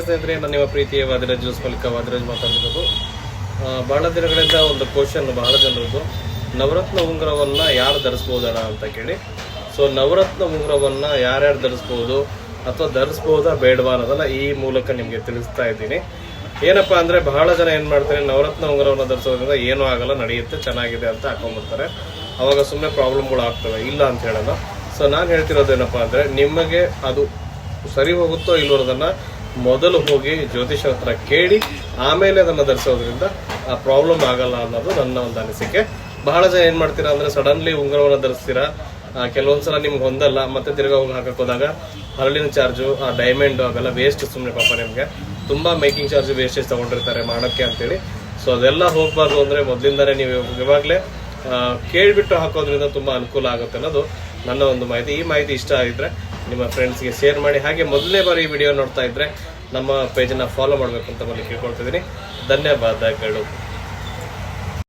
ಸ್ನೇಹಿತರೆ, ನಾನು ನಿಮ್ಮ ಪ್ರೀತಿಯ ವಾದಿರಾಜ್ ಜ್ಯೂಸ್ ಮಲ್ಲಿಕ ವಾದಿರಾಜ್ ಮಾತಾಡ್ತಿರೋದು. ಬಹಳ ದಿನಗಳಿಂದ ಒಂದು ಕ್ವಶನ್ ಬಹಳ ಜನರದ್ದು, ನವರತ್ನ ಉಂಗುರವನ್ನು ಯಾರು ಧರಿಸ್ಬೋದಣ್ಣ ಅಂತ ಕೇಳಿ. ಸೊ ನವರತ್ನ ಉಂಗುರವನ್ನು ಯಾರ್ಯಾರು ಧರಿಸ್ಬೋದು ಅಥವಾ ಧರಿಸ್ಬೋದಾ ಬೇಡವಾ ಅನ್ನೋದನ್ನ ಈ ಮೂಲಕ ನಿಮಗೆ ತಿಳಿಸ್ತಾ ಇದ್ದೀನಿ. ಏನಪ್ಪ ಅಂದರೆ, ಬಹಳ ಜನ ಏನು ಮಾಡ್ತಾರೆ, ನವರತ್ನ ಉಂಗುರವನ್ನು ಧರಿಸೋದ್ರಿಂದ ಏನೂ ಆಗಲ್ಲ, ನಡೆಯುತ್ತೆ, ಚೆನ್ನಾಗಿದೆ ಅಂತ ಹಾಕೊಂಡ್ಬಿಡ್ತಾರೆ. ಅವಾಗ ಸುಮ್ಮನೆ ಪ್ರಾಬ್ಲಮ್ಗಳು ಆಗ್ತವೆ, ಇಲ್ಲ ಅಂತ ಹೇಳಲ್ಲ. ಸೊ ನಾನು ಹೇಳ್ತಿರೋದೇನಪ್ಪ ಅಂದರೆ, ನಿಮಗೆ ಅದು ಸರಿ ಹೋಗುತ್ತೋ ಇಲ್ಲೋದನ್ನು ಮೊದಲು ಹೋಗಿ ಜ್ಯೋತಿಷ ಹತ್ರ ಕೇಳಿ ಆಮೇಲೆ ಅದನ್ನು ಧರಿಸೋದ್ರಿಂದ ಆ ಪ್ರಾಬ್ಲಮ್ ಆಗಲ್ಲ ಅನ್ನೋದು ನನ್ನ ಒಂದು ಅನಿಸಿಕೆ. ಬಹಳ ಜನ ಏನು ಮಾಡ್ತೀರಾ ಅಂದರೆ, ಸಡನ್ಲಿ ಉಂಗುರವನ್ನು ಧರಿಸ್ತೀರಾ, ಕೆಲವೊಂದ್ಸಲ ನಿಮ್ಗೆ ಹೊಂದಲ್ಲ, ಮತ್ತೆ ತಿರ್ಗಾ ಹೋಗಿ ಹಾಕೋದಾಗ ಹರಳಿನ ಚಾರ್ಜು, ಆ ಡೈಮಂಡು ಅವೆಲ್ಲ ವೇಸ್ಟ್ ಸುಮ್ಮನೆ ಪಾಪ. ನಿಮಗೆ ತುಂಬ ಮೇಕಿಂಗ್ ಚಾರ್ಜ್ ವೇಸ್ಟೇಜ್ ತೊಗೊಂಡಿರ್ತಾರೆ ಮಾಡೋಕ್ಕೆ ಅಂತೇಳಿ. ಸೊ ಅದೆಲ್ಲ ಹೋಗಬಾರ್ದು ಅಂದರೆ ಮೊದಲಿಂದಲೇ ನೀವು ಇವಾಗಲೇ ಕೇಳಿಬಿಟ್ಟು ಹಾಕೋದ್ರಿಂದ ತುಂಬ ಅನುಕೂಲ ಆಗುತ್ತೆ ಅನ್ನೋದು ನನ್ನ ಒಂದು ಮಾಹಿತಿ. ಈ ಮಾಹಿತಿ ಇಷ್ಟ ಆಗಿದ್ರೆ ನಿಮ್ಮ ಫ್ರೆಂಡ್ಸ್ಗೆ ಶೇರ್ ಮಾಡಿ. ಹಾಗೆ ಮೊದಲನೇ ಬಾರಿ ಈ ವಿಡಿಯೋ ನೋಡ್ತಾ ಇದ್ರೆ ನಮ್ಮ ಪೇಜನ್ನು ಫಾಲೋ ಮಾಡಬೇಕು ಅಂತ ಕೇಳ್ಕೊಳ್ತಿದ್ದೀನಿ. ಧನ್ಯವಾದಗಳು.